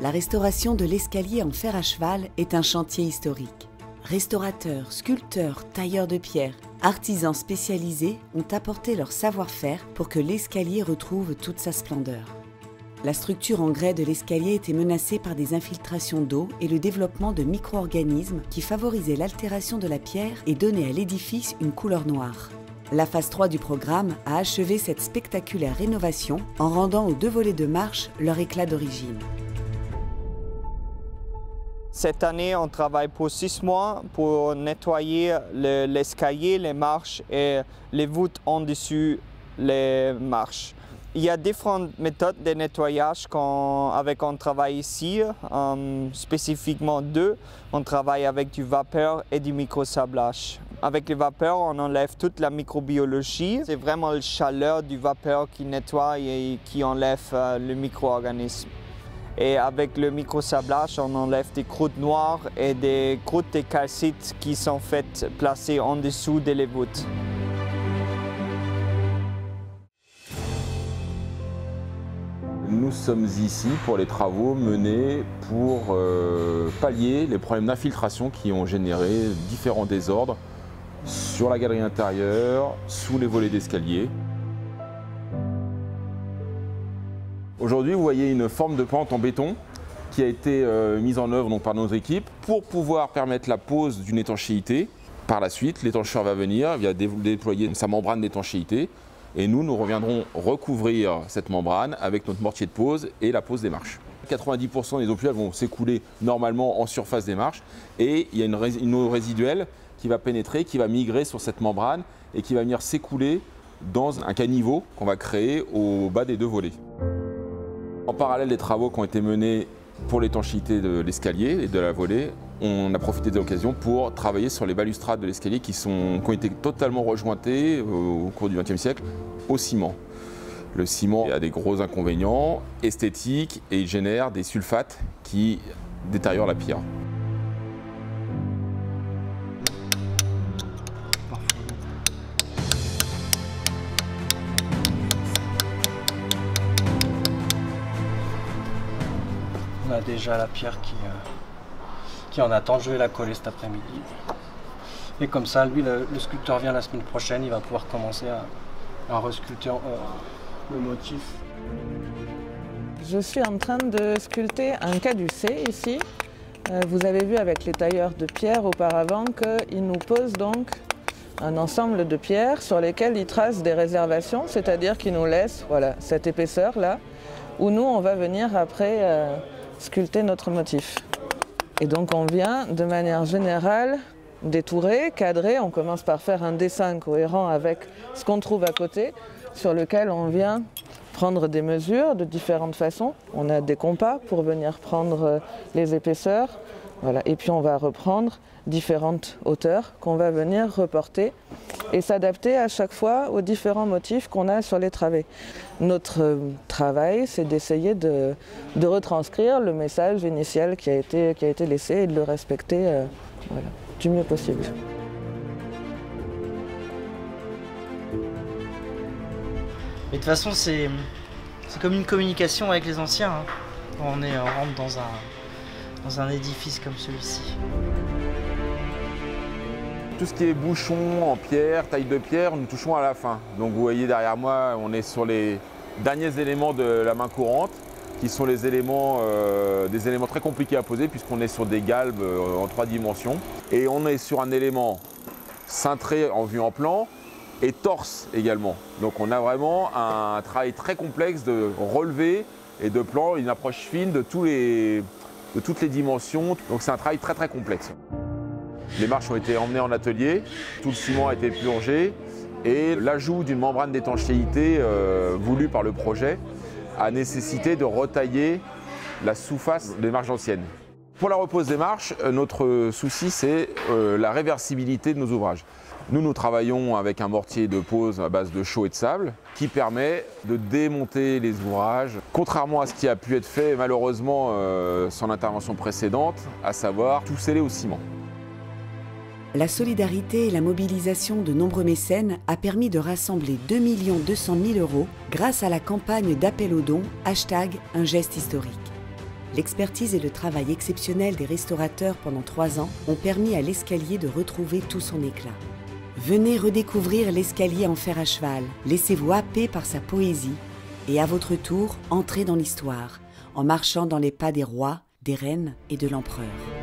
la restauration de l'escalier en fer à cheval est un chantier historique. Restaurateurs, sculpteurs, tailleurs de pierre, artisans spécialisés ont apporté leur savoir-faire pour que l'escalier retrouve toute sa splendeur. La structure en grès de l'escalier était menacée par des infiltrations d'eau et le développement de micro-organismes qui favorisaient l'altération de la pierre et donnaient à l'édifice une couleur noire. La phase 3 du programme a achevé cette spectaculaire rénovation en rendant aux 2 volets de marche leur éclat d'origine. Cette année, on travaille pour 6 mois pour nettoyer l'escalier, les marches et les voûtes en dessus les marches. Il y a différentes méthodes de nettoyage avec on travaille ici, spécifiquement 2. On travaille avec du vapeur et du microsablage. Avec le vapeur, on enlève toute la microbiologie. C'est vraiment la chaleur du vapeur qui nettoie et qui enlève le micro-organisme. Et avec le microsablage, on enlève des croûtes noires et des croûtes de calcite qui sont faites placées en dessous des voûtes. Nous sommes ici pour les travaux menés pour pallier les problèmes d'infiltration qui ont généré différents désordres sur la galerie intérieure, sous les volets d'escalier. Aujourd'hui, vous voyez une forme de pente en béton qui a été mise en œuvre donc, par nos équipes pour pouvoir permettre la pose d'une étanchéité. Par la suite, l'étancheur va venir, il va déployer sa membrane d'étanchéité. Et nous reviendrons recouvrir cette membrane avec notre mortier de pose et la pose des marches. 90% des eaux pluviales vont s'écouler normalement en surface des marches et il y a une eau résiduelle qui va pénétrer, qui va migrer sur cette membrane et qui va venir s'écouler dans un caniveau qu'on va créer au bas des 2 volets. En parallèle des travaux qui ont été menés pour l'étanchéité de l'escalier et de la volée, on a profité de l'occasion pour travailler sur les balustrades de l'escalier qui ont été totalement rejointées au cours du XXe siècle au ciment. Le ciment a des gros inconvénients esthétiques et il génère des sulfates qui détériorent la pierre. On a déjà la pierre qui en attend, je vais la coller cet après-midi. Et comme ça, lui, le sculpteur vient la semaine prochaine, il va pouvoir commencer à resculpter le motif. Je suis en train de sculpter un caducée ici. Vous avez vu avec les tailleurs de pierre auparavant qu'ils nous posent donc un ensemble de pierres sur lesquelles ils tracent des réservations, c'est-à-dire qu'ils nous laissent voilà, cette épaisseur-là, où nous, on va venir après sculpter notre motif. Et donc on vient de manière générale détourer, cadrer, on commence par faire un dessin cohérent avec ce qu'on trouve à côté, sur lequel on vient prendre des mesures de différentes façons. On a des compas pour venir prendre les épaisseurs, voilà. Et puis on va reprendre différentes hauteurs qu'on va venir reporter et s'adapter à chaque fois aux différents motifs qu'on a sur les travées. Notre travail, c'est d'essayer de retranscrire le message initial qui a été laissé et de le respecter voilà, du mieux possible. Mais de toute façon, c'est comme une communication avec les anciens, hein, quand on rentre dans un édifice comme celui-ci. Tout ce qui est bouchon en pierre, taille de pierre, nous touchons à la fin. Donc vous voyez derrière moi, on est sur les derniers éléments de la main courante, qui sont des éléments très compliqués à poser puisqu'on est sur des galbes en 3 dimensions. Et on est sur un élément cintré en vue en plan et torse également. Donc on a vraiment un travail très complexe de relevé et de plan, une approche fine de toutes les dimensions. Donc c'est un travail très très complexe. Les marches ont été emmenées en atelier, tout le ciment a été purgé et l'ajout d'une membrane d'étanchéité voulue par le projet a nécessité de retailler la sous-face des marches anciennes. Pour la repose des marches, notre souci c'est la réversibilité de nos ouvrages. Nous travaillons avec un mortier de pose à base de chaux et de sable qui permet de démonter les ouvrages, contrairement à ce qui a pu être fait malheureusement sans l'intervention précédente, à savoir tout sceller au ciment. La solidarité et la mobilisation de nombreux mécènes a permis de rassembler 2 200 000 € grâce à la campagne d'appel aux dons #un geste historique. l'expertise et le travail exceptionnel des restaurateurs pendant 3 ans ont permis à l'escalier de retrouver tout son éclat. Venez redécouvrir l'escalier en fer à cheval, laissez-vous happer par sa poésie et à votre tour, entrez dans l'histoire en marchant dans les pas des rois, des reines et de l'empereur.